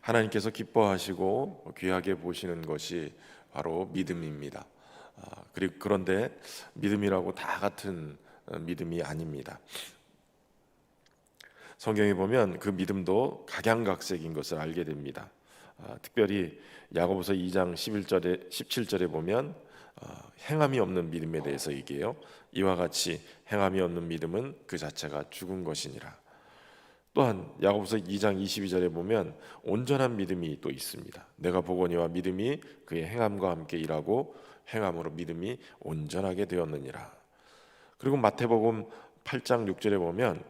하나님께서 기뻐하시고 귀하게 보시는 것이 바로 믿음입니다. 그런데 믿음이라고 다 같은 믿음이 아닙니다. 성경에 보면 그 믿음도 각양각색인 것을 알게 됩니다. 특별히 야고보서 2장 17절에 보면 행함이 없는 믿음에 대해서 얘기해요. 이와 같이 행함이 없는 믿음은 그 자체가 죽은 것이니라. 또한 야고보서 2장 22절에 보면 온전한 믿음이 또 있습니다. 내가 보거니와 믿음이 그의 행함과 함께 일하고 행함으로 믿음이 온전하게 되었느니라. 그리고 마태복음 8장 6절에 보면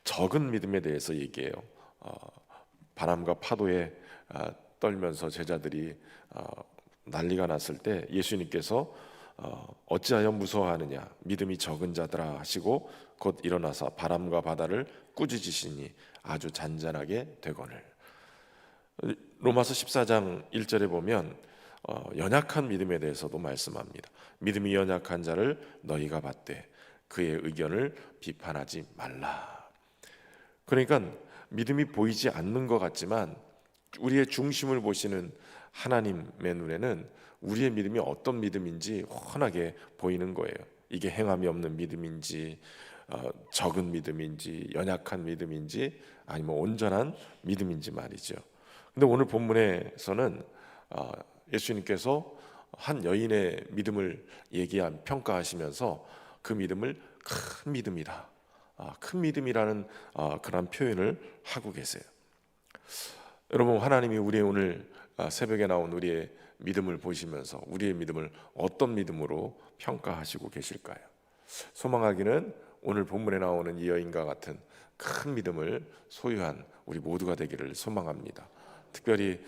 적은 믿음에 대해서 얘기해요. 바람과 파도에 떨면서 제자들이 난리가 났을 때 예수님께서 어찌하여 무서워하느냐 믿음이 적은 자들아 하시고 곧 일어나서 바람과 바다를 꾸짖으시니 아주 잔잔하게 되거늘. 로마서 14장 1절에 보면 연약한 믿음에 대해서도 말씀합니다. 믿음이 연약한 자를 너희가 받되 그의 의견을 비판하지 말라. 그러니까 믿음이 보이지 않는 것 같지만 우리의 중심을 보시는 하나님의 눈에는 우리의 믿음이 어떤 믿음인지 훤하게 보이는 거예요. 이게 행함이 없는 믿음인지 적은 믿음인지 연약한 믿음인지 아니면 온전한 믿음인지 말이죠. 근데 오늘 본문에서는 예수님께서 한 여인의 믿음을 평가하시면서 그 믿음을 큰 믿음이다, 큰 믿음이라는 그런 표현을 하고 계세요. 여러분, 하나님이 우리의 오늘 새벽에 나온 우리의 믿음을 보시면서 우리의 믿음을 어떤 믿음으로 평가하시고 계실까요? 소망하기는 오늘 본문에 나오는 이 여인과 같은 큰 믿음을 소유한 우리 모두가 되기를 소망합니다. 특별히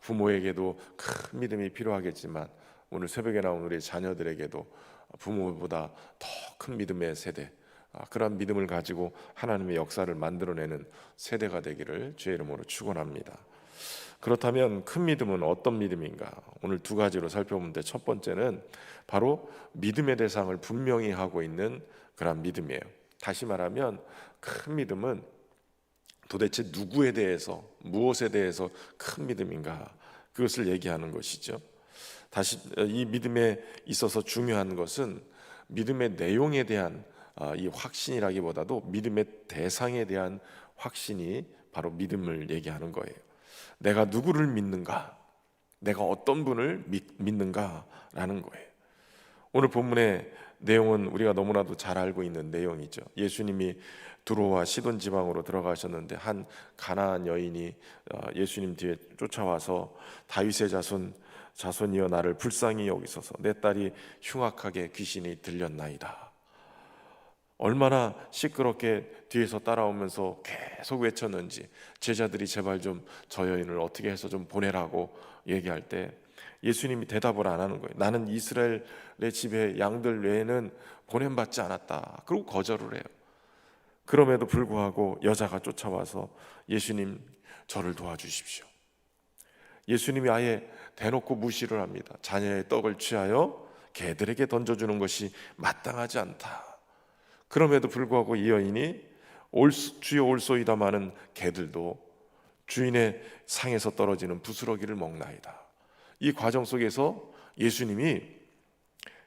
부모에게도 큰 믿음이 필요하겠지만 오늘 새벽에 나온 우리 자녀들에게도 부모보다 더 큰 믿음의 세대, 그런 믿음을 가지고 하나님의 역사를 만들어내는 세대가 되기를 주의 이름으로 축원합니다. 그렇다면 큰 믿음은 어떤 믿음인가? 오늘 두 가지로 살펴보는데 첫 번째는 바로 믿음의 대상을 분명히 하고 있는 그런 믿음이에요. 다시 말하면 큰 믿음은 도대체 누구에 대해서, 무엇에 대해서 큰 믿음인가? 그것을 얘기하는 것이죠. 다시 이 믿음에 있어서 중요한 것은 믿음의 내용에 대한 이 확신이라기보다도 믿음의 대상에 대한 확신이 바로 믿음을 얘기하는 거예요. 내가 누구를 믿는가? 내가 어떤 분을 믿는가라는 거예요. 오늘 본문의 내용은 우리가 너무나도 잘 알고 있는 내용이죠. 예수님이 두로와 시돈 지방으로 들어가셨는데 한 가나안 여인이 예수님 뒤에 쫓아와서 다윗의 자손이여 나를 불쌍히 여기소서, 내 딸이 흉악하게 귀신이 들렸나이다. 얼마나 시끄럽게 뒤에서 따라오면서 계속 외쳤는지, 제자들이 제발 좀 저 여인을 어떻게 해서 좀 보내라고 얘기할 때 예수님이 대답을 안 하는 거예요. 나는 이스라엘의 집에 양들 외에는 보냄받지 않았다. 그리고 거절을 해요. 그럼에도 불구하고 여자가 쫓아와서 예수님, 저를 도와주십시오. 예수님이 아예 대놓고 무시를 합니다. 자녀의 떡을 취하여 개들에게 던져주는 것이 마땅하지 않다. 그럼에도 불구하고 이 여인이 주여 올소이다마는 개들도 주인의 상에서 떨어지는 부스러기를 먹나이다. 이 과정 속에서 예수님이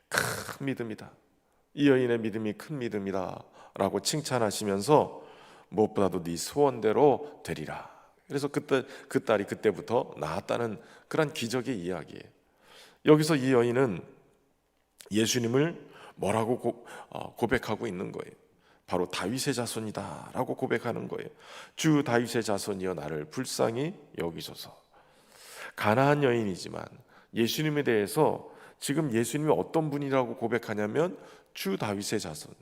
큰 믿음이다, 이 여인의 믿음이 큰 믿음이다 라고 칭찬하시면서 무엇보다도 네 소원대로 되리라. 그래서 그 딸이 그때부터 나았다는 그런 기적의 이야기예요. 여기서 이 여인은 예수님을 뭐라고 고백하고 있는 거예요? 바로 다윗의 자손이다 라고 고백하는 거예요. 주 다윗의 자손이여 나를 불쌍히 여기소서. 가나안 여인이지만 예수님에 대해서 지금 예수님이 어떤 분이라고 고백하냐면 주 다윗의 자손.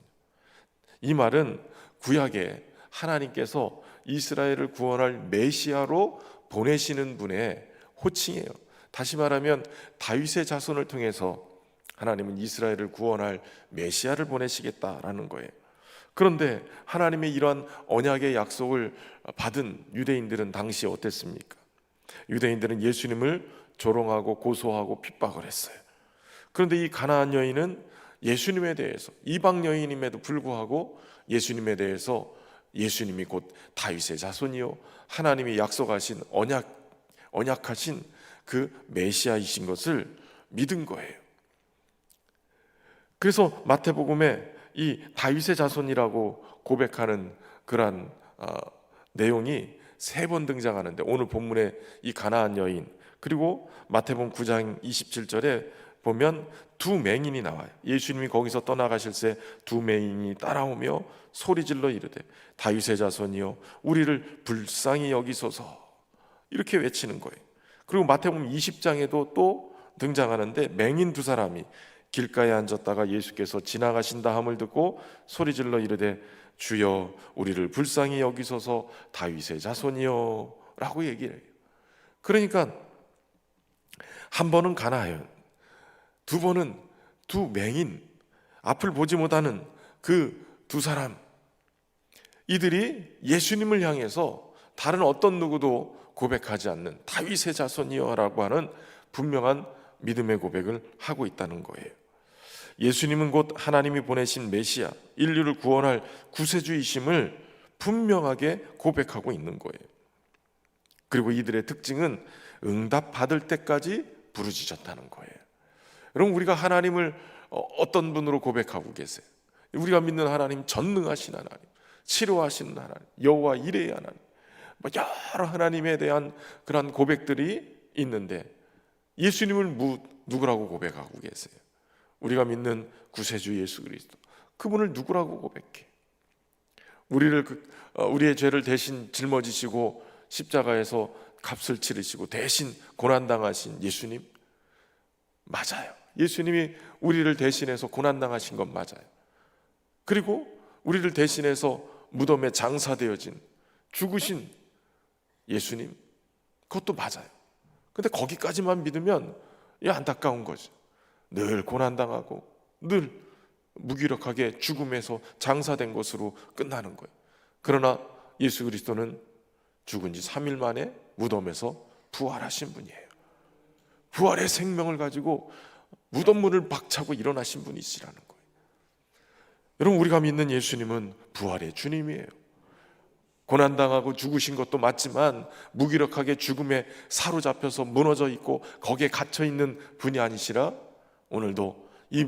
이 말은 구약에 하나님께서 이스라엘을 구원할 메시아로 보내시는 분의 호칭이에요. 다시 말하면 다윗의 자손을 통해서 하나님은 이스라엘을 구원할 메시아를 보내시겠다라는 거예요. 그런데 하나님의 이러한 언약의 약속을 받은 유대인들은 당시 어땠습니까? 유대인들은 예수님을 조롱하고 고소하고 핍박을 했어요. 그런데 이 가나안 여인은 예수님에 대해서, 이방 여인임에도 불구하고 예수님에 대해서 예수님이 곧 다윗의 자손이요 하나님이 약속하신 언약하신 그 메시아이신 것을 믿은 거예요. 그래서 마태복음에 이 다윗의 자손이라고 고백하는 그러한 내용이 3번 등장하는데, 오늘 본문에 이 가나안 여인, 그리고 마태복음 9장 27절에 보면 2 맹인이 나와요. 예수님이 거기서 떠나가실 새 2 맹인이 따라오며 소리질러 이르되 다윗의 자손이여 우리를 불쌍히 여기소서, 이렇게 외치는 거예요. 그리고 마태복음 20장에도 또 등장하는데, 맹인 2사람이 길가에 앉았다가 예수께서 지나가신다 함을 듣고 소리질러 이르되 주여 우리를 불쌍히 여기소서 다윗의 자손이여 라고 얘기를 해요. 그러니까 한 번은 가나안, 2번은 2 맹인, 앞을 보지 못하는 그 2사람, 이들이 예수님을 향해서 다른 어떤 누구도 고백하지 않는 다윗의 자손이여 라고 하는 분명한 믿음의 고백을 하고 있다는 거예요. 예수님은 곧 하나님이 보내신 메시아, 인류를 구원할 구세주이심을 분명하게 고백하고 있는 거예요. 그리고 이들의 특징은 응답받을 때까지 부르짖었다는 거예요. 여러분, 우리가 하나님을 어떤 분으로 고백하고 계세요? 우리가 믿는 하나님, 전능하신 하나님, 치료하시는 하나님, 여호와 이레의 하나님, 여러 하나님에 대한 그런 고백들이 있는데, 예수님을 누구라고 고백하고 계세요? 우리가 믿는 구세주 예수 그리스도, 그분을 누구라고 고백해? 우리의 죄를 대신 짊어지시고 십자가에서 값을 치르시고 대신 고난당하신 예수님 맞아요. 예수님이 우리를 대신해서 고난당하신 건 맞아요. 그리고 우리를 대신해서 무덤에 장사되어진 죽으신 예수님, 그것도 맞아요. 근데 거기까지만 믿으면 안타까운 거죠. 늘 고난당하고 늘 무기력하게 죽음에서 장사된 것으로 끝나는 거예요. 그러나 예수 그리스도는 죽은 지 3일 만에 무덤에서 부활하신 분이에요. 부활의 생명을 가지고 무덤문을 박차고 일어나신 분이시라는 거예요. 여러분, 우리가 믿는 예수님은 부활의 주님이에요. 고난당하고 죽으신 것도 맞지만 무기력하게 죽음에 사로잡혀서 무너져 있고 거기에 갇혀 있는 분이 아니시라 오늘도 이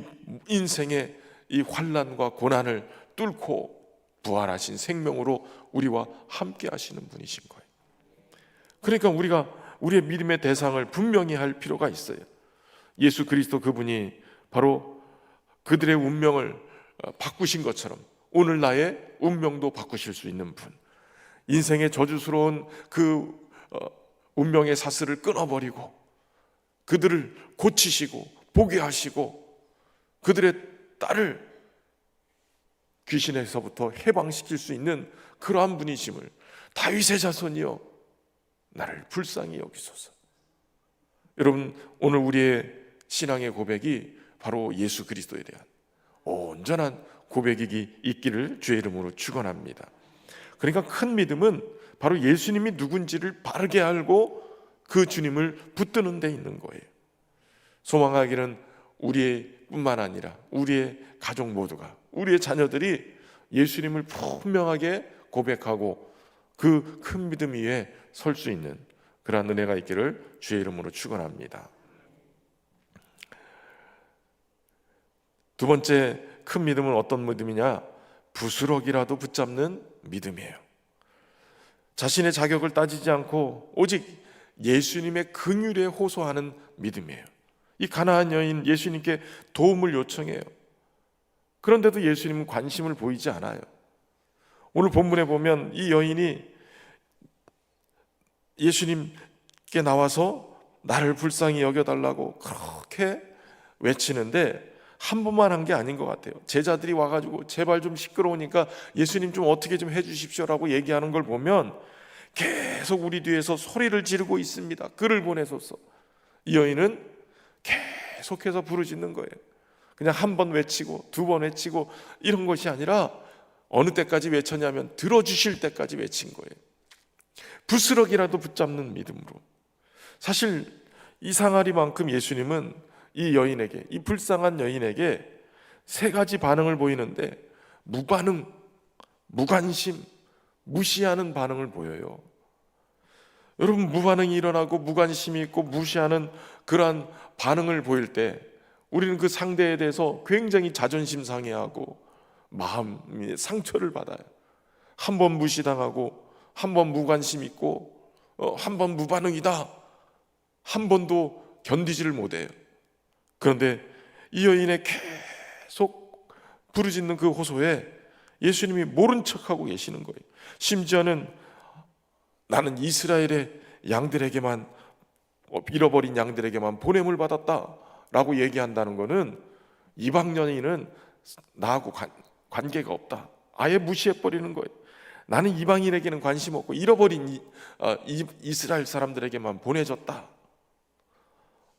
인생의 이 환난과 고난을 뚫고 부활하신 생명으로 우리와 함께 하시는 분이신 거예요. 그러니까 우리가 우리의 믿음의 대상을 분명히 할 필요가 있어요. 예수 그리스도, 그분이 바로 그들의 운명을 바꾸신 것처럼 오늘 나의 운명도 바꾸실 수 있는 분, 인생의 저주스러운 그 운명의 사슬을 끊어버리고 그들을 고치시고 보게 하시고 그들의 딸을 귀신에서부터 해방시킬 수 있는 그러한 분이심을, 다윗의 자손이여 나를 불쌍히 여기소서. 여러분, 오늘 우리의 신앙의 고백이 바로 예수 그리스도에 대한 온전한 고백이 있기를 주의 이름으로 축원합니다. 그러니까 큰 믿음은 바로 예수님이 누군지를 바르게 알고 그 주님을 붙드는 데 있는 거예요. 소망하기는 우리의 뿐만 아니라 우리의 가족 모두가, 우리의 자녀들이 예수님을 분명하게 고백하고 그 큰 믿음 위에 설 수 있는 그러한 은혜가 있기를 주의 이름으로 축원합니다. 2번째 큰 믿음은 어떤 믿음이냐? 부스럭이라도 붙잡는 믿음이에요. 자신의 자격을 따지지 않고 오직 예수님의 긍휼에 호소하는 믿음이에요. 이 가나안 여인, 예수님께 도움을 요청해요. 그런데도 예수님은 관심을 보이지 않아요. 오늘 본문에 보면 이 여인이 예수님께 나와서 나를 불쌍히 여겨달라고 그렇게 외치는데 한 번만 한 게 아닌 것 같아요. 제자들이 와가지고 제발 좀 시끄러우니까 예수님 좀 어떻게 좀 해주십시오라고 얘기하는 걸 보면 계속 우리 뒤에서 소리를 지르고 있습니다. 그를 보내소서. 이 여인은 계속해서 부르짖는 거예요. 그냥 한 번 외치고 2번 외치고 이런 것이 아니라 어느 때까지 외쳤냐면 들어주실 때까지 외친 거예요. 부스럭이라도 붙잡는 믿음으로. 사실 이 상하리만큼 예수님은 이 여인에게, 이 불쌍한 여인에게 3가지 반응을 보이는데 무반응, 무관심, 무시하는 반응을 보여요. 여러분, 무반응이 일어나고 무관심이 있고 무시하는 그러한 반응을 보일 때 우리는 그 상대에 대해서 굉장히 자존심 상해하고 마음이 상처를 받아요. 한 번 무시당하고, 한 번 무관심 있고, 한 번 무반응이다, 한 번도 견디지를 못해요. 그런데 이 여인의 계속 부르짖는 그 호소에 예수님이 모른 척하고 계시는 거예요. 심지어는 나는 이스라엘의 양들에게만, 잃어버린 양들에게만 보냄을 받았다라고 얘기한다는 것은 이방 여인은 나하고 관계가 없다, 아예 무시해버리는 거예요. 나는 이방인에게는 관심 없고 잃어버린 이스라엘 사람들에게만 보내줬다.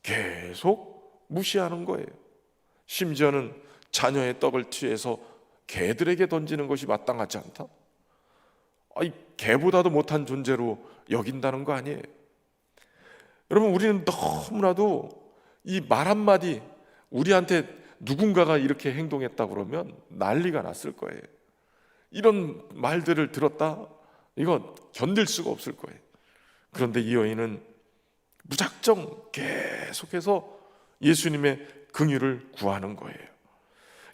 계속 무시하는 거예요. 심지어는 자녀의 떡을 취해서 개들에게 던지는 것이 마땅하지 않다, 개보다도 못한 존재로 여긴다는 거 아니에요. 여러분, 우리는 너무나도 이 말 한마디, 우리한테 누군가가 이렇게 행동했다 그러면 난리가 났을 거예요. 이런 말들을 들었다, 이거 견딜 수가 없을 거예요. 그런데 이 여인은 무작정 계속해서 예수님의 긍휼을 구하는 거예요.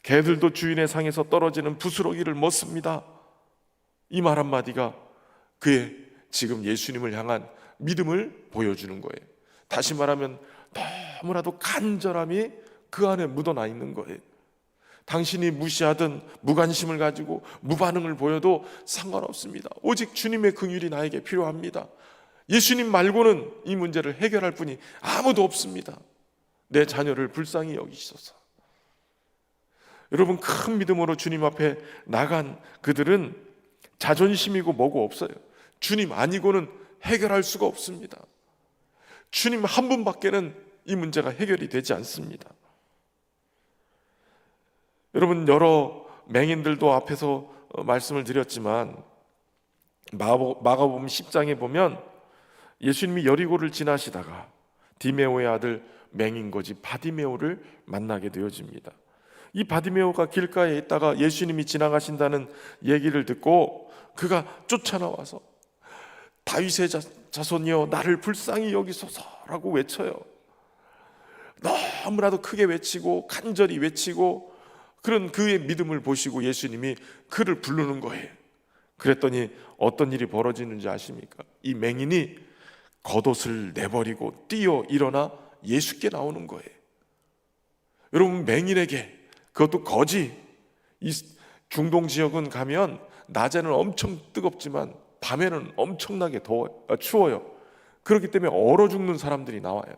개들도 주인의 상에서 떨어지는 부스러기를 먹습니다. 이 말 한마디가 그의 지금 예수님을 향한 믿음을 보여주는 거예요. 다시 말하면 너무나도 간절함이 그 안에 묻어나 있는 거예요. 당신이 무시하든 무관심을 가지고 무반응을 보여도 상관없습니다. 오직 주님의 긍휼이 나에게 필요합니다. 예수님 말고는 이 문제를 해결할 분이 아무도 없습니다. 내 자녀를 불쌍히 여기소서. 여러분, 큰 믿음으로 주님 앞에 나간 그들은 자존심이고 뭐고 없어요. 주님 아니고는 해결할 수가 없습니다. 주님 한 분밖에는 이 문제가 해결이 되지 않습니다. 여러분, 여러 맹인들도 앞에서 말씀을 드렸지만 마가복음 10장에 보면 예수님이 여리고를 지나시다가 디메오의 아들 맹인거지 바디메오를 만나게 되어집니다. 이 바디메오가 길가에 있다가 예수님이 지나가신다는 얘기를 듣고 그가 쫓아나와서 다윗의 자손이여 나를 불쌍히 여기소서라고 외쳐요. 너무나도 크게 외치고 간절히 외치고, 그런 그의 믿음을 보시고 예수님이 그를 부르는 거예요. 그랬더니 어떤 일이 벌어지는지 아십니까? 이 맹인이 겉옷을 내버리고 뛰어 일어나 예수께 나오는 거예요. 여러분, 맹인에게, 그것도 거지, 이 중동 지역은 가면 낮에는 엄청 뜨겁지만 밤에는 엄청나게 추워요. 그렇기 때문에 얼어 죽는 사람들이 나와요.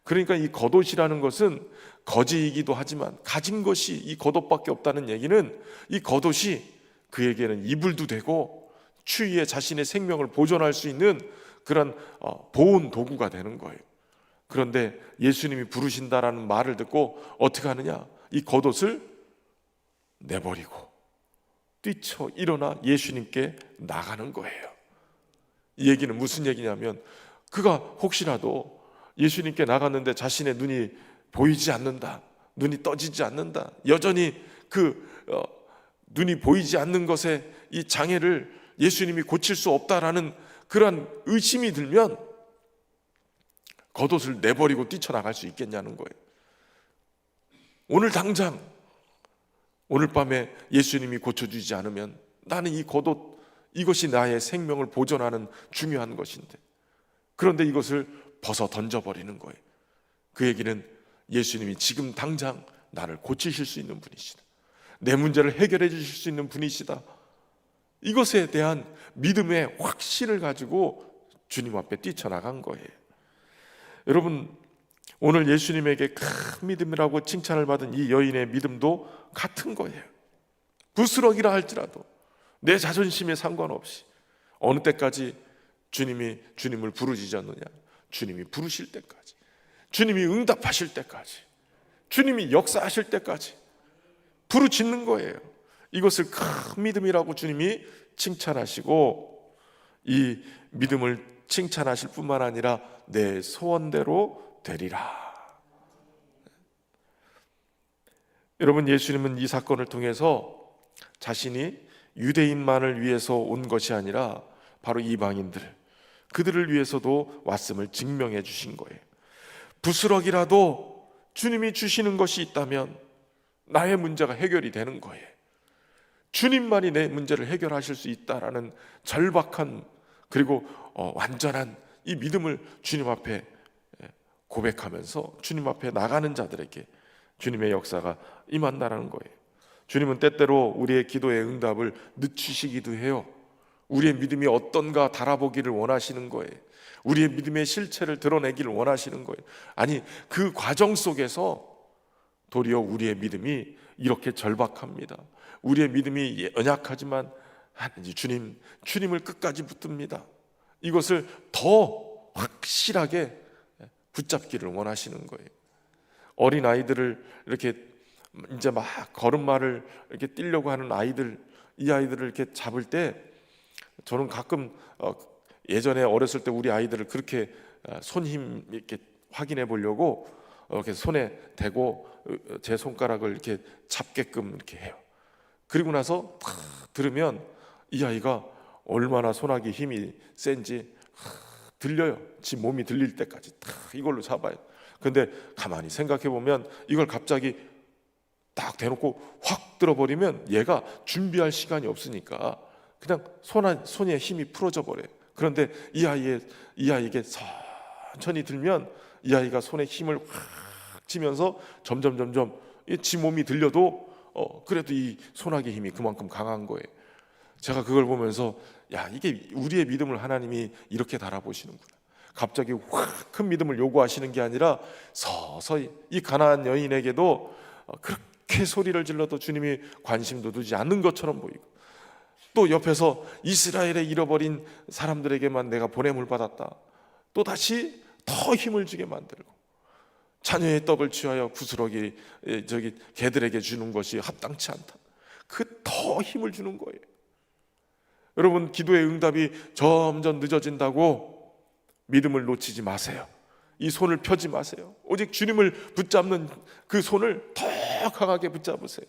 그러니까 이 겉옷이라는 것은 거지이기도 하지만 가진 것이 이 겉옷밖에 없다는 얘기는 이 겉옷이 그에게는 이불도 되고 추위에 자신의 생명을 보존할 수 있는 그런 보온 도구가 되는 거예요. 그런데 예수님이 부르신다라는 말을 듣고 어떻게 하느냐? 이 겉옷을 내버리고 뛰쳐 일어나 예수님께 나가는 거예요. 이 얘기는 무슨 얘기냐면, 그가 혹시라도 예수님께 나갔는데 자신의 눈이 보이지 않는다, 눈이 떠지지 않는다, 여전히 눈이 보이지 않는 것에 이 장애를 예수님이 고칠 수 없다라는 그런 의심이 들면 겉옷을 내버리고 뛰쳐나갈 수 있겠냐는 거예요. 오늘 당장, 오늘 밤에 예수님이 고쳐주지 않으면 나는 이 겉옷, 이것이 나의 생명을 보존하는 중요한 것인데, 그런데 이것을 벗어 던져버리는 거예요. 그 얘기는 예수님이 지금 당장 나를 고치실 수 있는 분이시다, 내 문제를 해결해 주실 수 있는 분이시다, 이것에 대한 믿음의 확신을 가지고 주님 앞에 뛰쳐나간 거예요. 여러분, 오늘 예수님에게 큰 믿음이라고 칭찬을 받은 이 여인의 믿음도 같은 거예요. 부스러기라 할지라도 내 자존심에 상관없이 어느 때까지 주님을 부르짖었느냐? 주님이 부르실 때까지, 주님이 응답하실 때까지, 주님이 역사하실 때까지 부르짖는 거예요. 이것을 큰 믿음이라고 주님이 칭찬하시고, 이 믿음을 칭찬하실 뿐만 아니라 내 소원대로 되리라. 여러분, 예수님은 이 사건을 통해서 자신이 유대인만을 위해서 온 것이 아니라 바로 이방인들, 그들을 위해서도 왔음을 증명해 주신 거예요. 부스럭이라도 주님이 주시는 것이 있다면 나의 문제가 해결이 되는 거예요. 주님만이 내 문제를 해결하실 수 있다라는 절박한 그리고 완전한 이 믿음을 주님 앞에 고백하면서 주님 앞에 나가는 자들에게 주님의 역사가 임한다라는 거예요. 주님은 때때로 우리의 기도의 응답을 늦추시기도 해요. 우리의 믿음이 어떤가 달아보기를 원하시는 거예요. 우리의 믿음의 실체를 드러내기를 원하시는 거예요. 아니, 그 과정 속에서 도리어 우리의 믿음이 이렇게 절박합니다. 우리의 믿음이 연약하지만 주님을 끝까지 붙듭니다. 이것을 더 확실하게 붙잡기를 원하시는 거예요. 어린 아이들을 이렇게 이제 막 걸음마를 이렇게 뛰려고 하는 아이들, 이 아이들을 이렇게 잡을 때 저는 가끔 예전에 어렸을 때 우리 아이들을 그렇게 손힘 이렇게 확인해 보려고 이렇게 손에 대고 제 손가락을 이렇게 잡게끔 이렇게 해요. 그리고 나서 탁 들으면 이 아이가 얼마나 손아귀 힘이 센지 들려요. 지 몸이 들릴 때까지 탁 이걸로 잡아요. 근데 가만히 생각해 보면 이걸 갑자기 딱 대놓고 확 들어버리면 얘가 준비할 시간이 없으니까 그냥 손에 힘이 풀어져 버려요. 그런데 이 아이에게 천천히 들면 이 아이가 손에 힘을 확 치면서 점점 지 몸이 들려도 그래도 이 손아귀 힘이 그만큼 강한 거예요. 제가 그걸 보면서 야, 이게 우리의 믿음을 하나님이 이렇게 달아보시는구나. 갑자기 확 큰 믿음을 요구하시는 게 아니라 서서히 이 가나안 여인에게도 그렇게 소리를 질러도 주님이 관심도 두지 않는 것처럼 보이고, 또 옆에서 이스라엘에 잃어버린 사람들에게만 내가 보냄을 받았다, 또 다시 더 힘을 주게 만들고, 자녀의 떡을 취하여 구스러기 개들에게 주는 것이 합당치 않다, 그 더 힘을 주는 거예요. 여러분, 기도의 응답이 점점 늦어진다고 믿음을 놓치지 마세요. 이 손을 펴지 마세요. 오직 주님을 붙잡는 그 손을 더 강하게 붙잡으세요.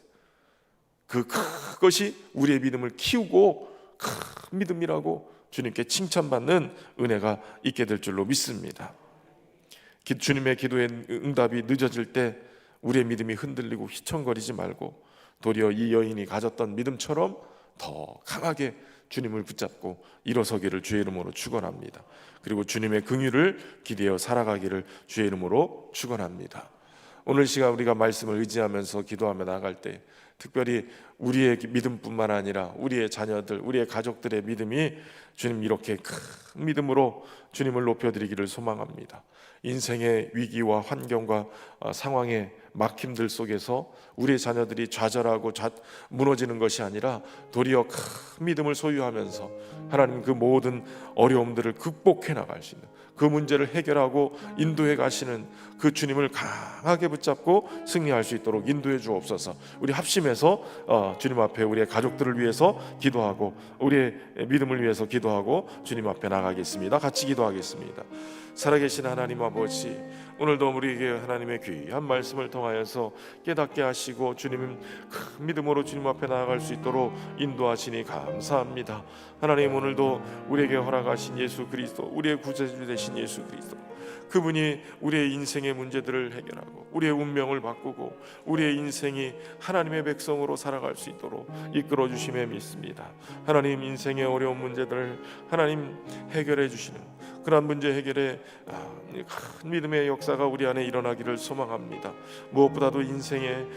그것이 우리의 믿음을 키우고 큰 믿음이라고 주님께 칭찬받는 은혜가 있게 될 줄로 믿습니다. 주님의 기도의 응답이 늦어질 때 우리의 믿음이 흔들리고 휘청거리지 말고 도리어 이 여인이 가졌던 믿음처럼 더 강하게 주님을 붙잡고 일어서기를 주의 이름으로 축원합니다. 그리고 주님의 긍휼을 기대어 살아가기를 주의 이름으로 축원합니다. 오늘 시간 우리가 말씀을 의지하면서 기도하며 나갈 때 특별히 우리의 믿음뿐만 아니라 우리의 자녀들, 우리의 가족들의 믿음이 주님 이렇게 큰 믿음으로 주님을 높여드리기를 소망합니다. 인생의 위기와 환경과 상황의 막힘들 속에서 우리의 자녀들이 좌절하고 무너지는 것이 아니라 도리어 큰 믿음을 소유하면서 하나님 그 모든 어려움들을 극복해 나갈 수 있는, 그 문제를 해결하고 인도해 가시는 그 주님을 강하게 붙잡고 승리할 수 있도록 인도해 주옵소서. 우리 합심해서 주님 앞에 우리의 가족들을 위해서 기도하고 우리의 믿음을 위해서 기도하고 주님 앞에 나가겠습니다. 같이 기도하겠습니다. 살아계신 하나님 아버지, 오늘도 우리에게 하나님의 귀한 말씀을 통하여서 깨닫게 하시고 주님 큰 믿음으로 주님 앞에 나아갈 수 있도록 인도하시니 감사합니다. 하나님, 오늘도 우리에게 허락하신 예수 그리스도, 우리의 구세주 되신 예수 그리스도, 그분이 우리의 인생의 문제들을 해결하고 우리의 운명을 바꾸고 우리의 인생이 하나님의 백성으로 살아갈 수 있도록 이끌어 주심에 믿습니다. 하나님, 인생의 어려운 문제들을 하나님 해결해 주시는 그러한 문제 해결에 큰 믿음의 역사가 우리 안에 일어나기를 소망합니다. 무엇보다도 인생의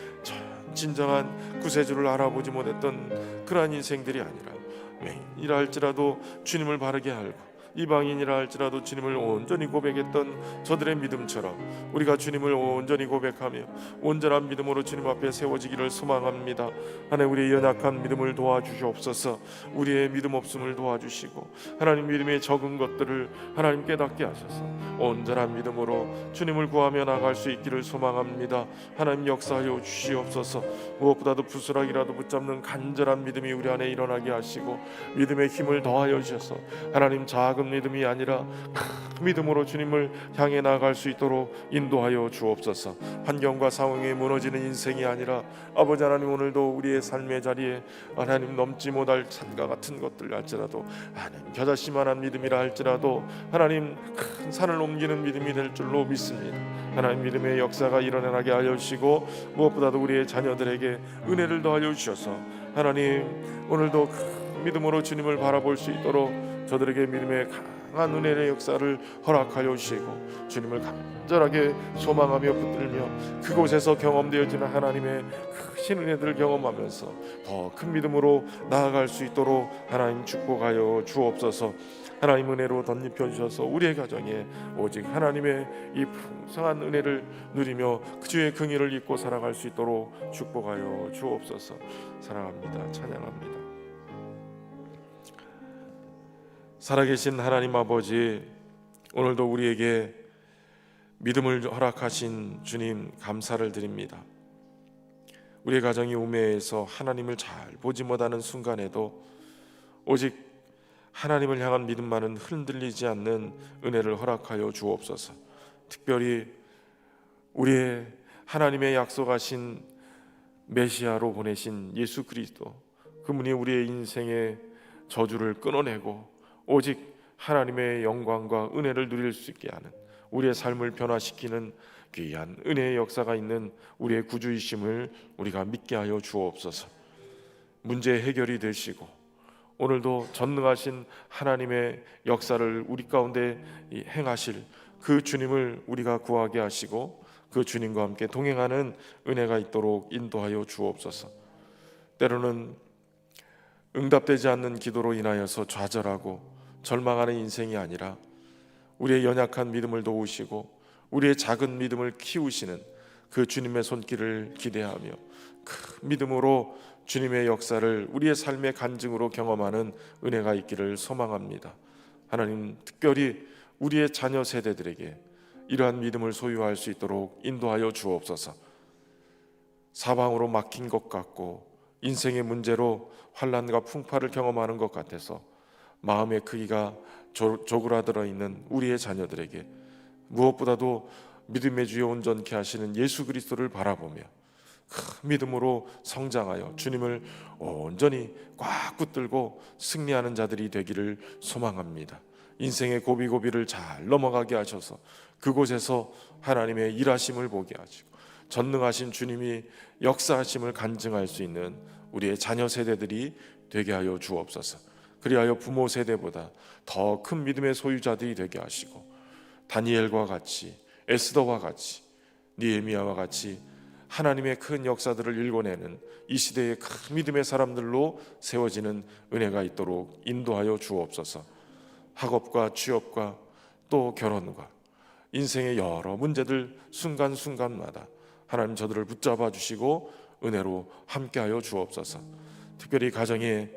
진정한 구세주를 알아보지 못했던 그러한 인생들이 아니라 외인이라 할지라도 주님을 바르게 알고 이방인이라 할지라도 주님을 온전히 고백했던 저들의 믿음처럼 우리가 주님을 온전히 고백하며 온전한 믿음으로 주님 앞에 세워지기를 소망합니다. 하나님, 우리의 연약한 믿음을 도와주시옵소서. 우리의 믿음 없음을 도와주시고 하나님, 믿음의 적은 것들을 하나님 깨닫게 하셔서 온전한 믿음으로 주님을 구하며 나갈 수 있기를 소망합니다. 하나님 역사하여 주시옵소서. 무엇보다도 부스락이라도 붙잡는 간절한 믿음이 우리 안에 일어나게 하시고 믿음의 힘을 더하여 주셔서 하나님 작은 믿음이 아니라 큰 믿음으로 주님을 향해 나아갈 수 있도록 인도하여 주옵소서. 환경과 상황에 무너지는 인생이 아니라 아버지 하나님, 오늘도 우리의 삶의 자리에 하나님 넘지 못할 산과 같은 것들 할지라도 하나님 겨자씨만한 믿음이라 할지라도 하나님 큰 산을 옮기는 믿음이 될 줄로 믿습니다. 하나님 믿음의 역사가 일어나게 하여 주시고 무엇보다도 우리의 자녀들에게 은혜를 더하여 주셔서 하나님 오늘도 큰 믿음으로 주님을 바라볼 수 있도록 저들에게 믿음의 강한 은혜의 역사를 허락하여 주시고 주님을 간절하게 소망하며 붙들며 그곳에서 경험되어지는 하나님의 크신 은혜들을 경험하면서 더 큰 믿음으로 나아갈 수 있도록 하나님 축복하여 주옵소서. 하나님 은혜로 덧입혀 주셔서 우리의 가정에 오직 하나님의 이 풍성한 은혜를 누리며 그 주의 긍휼을 잊고 살아갈 수 있도록 축복하여 주옵소서. 사랑합니다. 찬양합니다. 살아계신 하나님 아버지, 오늘도 우리에게 믿음을 허락하신 주님 감사를 드립니다. 우리의 가정이 우매해서 하나님을 잘 보지 못하는 순간에도 오직 하나님을 향한 믿음만은 흔들리지 않는 은혜를 허락하여 주옵소서. 특별히 우리의 하나님의 약속하신 메시아로 보내신 예수 그리스도, 그분이 우리의 인생의 저주를 끊어내고 오직 하나님의 영광과 은혜를 누릴 수 있게 하는, 우리의 삶을 변화시키는 귀한 은혜의 역사가 있는 우리의 구주이심을 우리가 믿게 하여 주옵소서. 문제 해결이 되시고 오늘도 전능하신 하나님의 역사를 우리 가운데 행하실 그 주님을 우리가 구하게 하시고 그 주님과 함께 동행하는 은혜가 있도록 인도하여 주옵소서. 때로는 응답되지 않는 기도로 인하여서 좌절하고 절망하는 인생이 아니라 우리의 연약한 믿음을 도우시고 우리의 작은 믿음을 키우시는 그 주님의 손길을 기대하며 그 믿음으로 주님의 역사를 우리의 삶의 간증으로 경험하는 은혜가 있기를 소망합니다. 하나님, 특별히 우리의 자녀 세대들에게 이러한 믿음을 소유할 수 있도록 인도하여 주옵소서. 사방으로 막힌 것 같고 인생의 문제로 환난과 풍파를 경험하는 것 같아서 마음의 크기가 조그라들어 있는 우리의 자녀들에게 무엇보다도 믿음의 주여 온전케 하시는 예수 그리스도를 바라보며 큰 믿음으로 성장하여 주님을 온전히 꽉 붙들고 승리하는 자들이 되기를 소망합니다. 인생의 고비고비를 잘 넘어가게 하셔서 그곳에서 하나님의 일하심을 보게 하시고 전능하신 주님이 역사하심을 간증할 수 있는 우리의 자녀 세대들이 되게 하여 주옵소서. 그리하여 부모 세대보다 더 큰 믿음의 소유자들이 되게 하시고 다니엘과 같이, 에스더와 같이, 느헤미야와 같이 하나님의 큰 역사들을 일궈내는 이 시대의 큰 믿음의 사람들로 세워지는 은혜가 있도록 인도하여 주옵소서. 학업과 취업과 또 결혼과 인생의 여러 문제들 순간순간마다 하나님 저들을 붙잡아 주시고 은혜로 함께하여 주옵소서. 특별히 가정에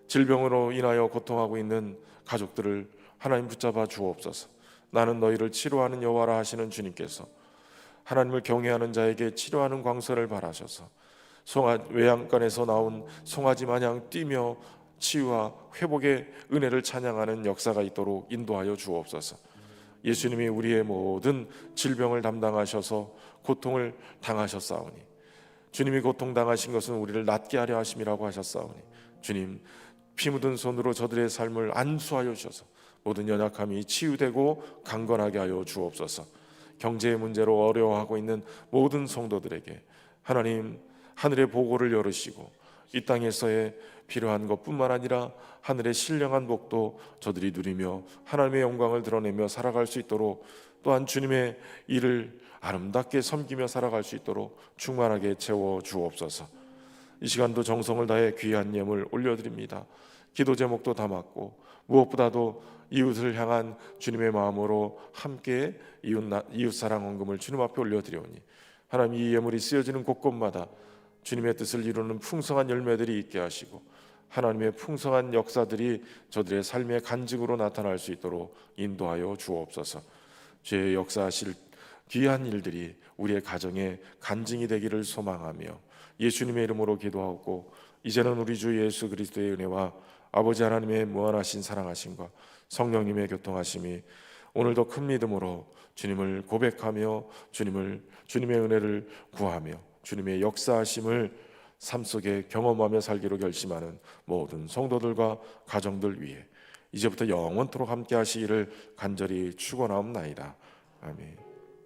질병으로 인하여 고통하고 있는 가족들을 하나님 붙잡아 주옵소서. 나는 너희를 치료하는 여호와라 하시는 주님께서 하나님을 경외하는 자에게 치료하는 광선을 발하셔서 외양간에서 나온 송아지 마냥 뛰며 치유와 회복의 은혜를 찬양하는 역사가 있도록 인도하여 주옵소서. 예수님이 우리의 모든 질병을 담당하셔서 고통을 당하셨사오니 주님이 고통당하신 것은 우리를 낫게 하려 하심이라고 하셨사오니 주님, 피 묻은 손으로 저들의 삶을 안수하여 주셔서 모든 연약함이 치유되고 강건하게 하여 주옵소서. 경제의 문제로 어려워하고 있는 모든 성도들에게 하나님 하늘의 보고를 열으시고 이 땅에서의 필요한 것뿐만 아니라 하늘의 신령한 복도 저들이 누리며 하나님의 영광을 드러내며 살아갈 수 있도록, 또한 주님의 일을 아름답게 섬기며 살아갈 수 있도록 충만하게 채워 주옵소서. 이 시간도 정성을 다해 귀한 예물 올려드립니다. 기도 제목도 담았고 무엇보다도 이웃을 향한 주님의 마음으로 함께 이웃사랑 헌금을 주님 앞에 올려드리오니 하나님, 이 예물이 쓰여지는 곳곳마다 주님의 뜻을 이루는 풍성한 열매들이 있게 하시고 하나님의 풍성한 역사들이 저들의 삶의 간증으로 나타날 수 있도록 인도하여 주옵소서. 주의 역사하실 귀한 일들이 우리의 가정에 간증이 되기를 소망하며 예수님의 이름으로 기도하고, 이제는 우리 주 예수 그리스도의 은혜와 아버지 하나님의 무한하신 사랑하심과 성령님의 교통하심이 오늘도 큰 믿음으로 주님을 고백하며 주님의 은혜를 구하며 주님의 역사하심을 삶 속에 경험하며 살기로 결심하는 모든 성도들과 가정들 위해 이제부터 영원토록 함께 하시기를 간절히 축원하옵나이다. 아멘.